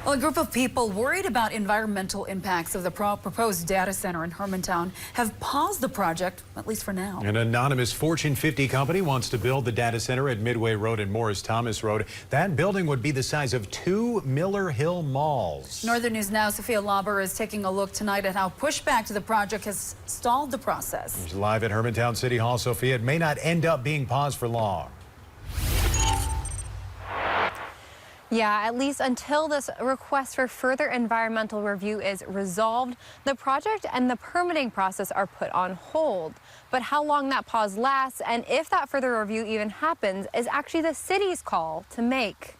Well, a group of people worried about environmental impacts of the proposed data center in Hermantown have paused the project, at least for now. An anonymous Fortune 50 company wants to build the data center at Midway Road and Morris Thomas Road. That building would be the size of 2 Miller Hill malls. Northern News Now, Sophia Lauber is taking a look tonight at how pushback to the project has stalled the process. She's live at Hermantown City Hall. Sophia, it may not end up being paused for long. Yeah, at least until this request for further environmental review is resolved, the project and the permitting process are put on hold. But how long that pause lasts and if that further review even happens is actually the city's call to make.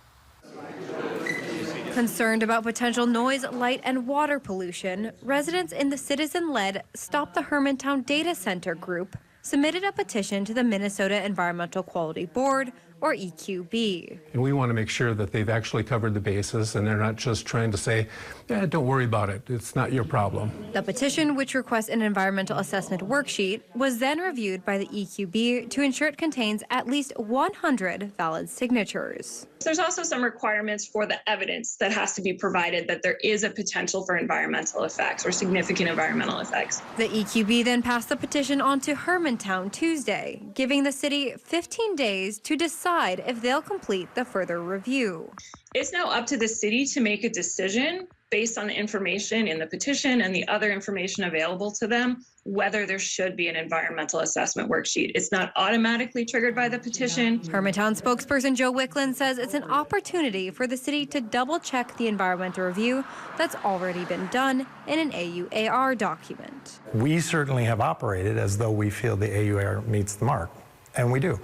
Concerned about potential noise, light, and water pollution, residents in the citizen-led Stop the Hermantown Data Center group submitted a petition to the Minnesota Environmental Quality Board, or EQB. And we want to make sure that they've actually covered the bases and they're not just trying to say, yeah, don't worry about it, it's not your problem. The petition, which requests an environmental assessment worksheet, was then reviewed by the EQB to ensure it contains at least 100 valid signatures. There's also some requirements for the evidence that has to be provided that there is a potential for environmental effects or significant environmental effects. The EQB then passed the petition on to Hermantown Tuesday, giving the city 15 days to decide if they'll complete the further review. It's now up to the city to make a decision based on the information in the petition and the other information available to them, whether there should be an environmental assessment worksheet. It's not automatically triggered by the petition. Hermantown spokesperson Joe Wicklund says it's an opportunity for the city to double-check the environmental review that's already been done in an AUAR document. We certainly have operated as though we feel the AUAR meets the mark, and we do.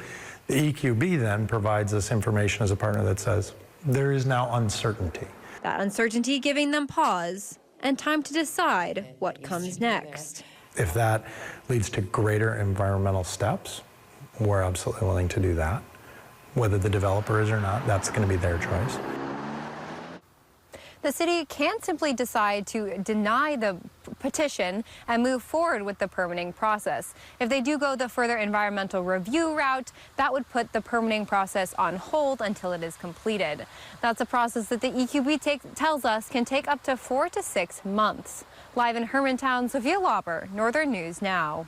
The EQB then provides us information as a partner that says there is now uncertainty. That uncertainty giving them pause and time to decide what comes next. If that leads to greater environmental steps, we're absolutely willing to do that. Whether the developer is or not, that's going to be their choice. The city can't simply decide to deny the petition and move forward with the permitting process. If they do go the further environmental review route, that would put the permitting process on hold until it is completed. That's a process that the EQB tells us can take up to 4 to 6 months. Live in Hermantown, Sophia Lauber, Northern News Now.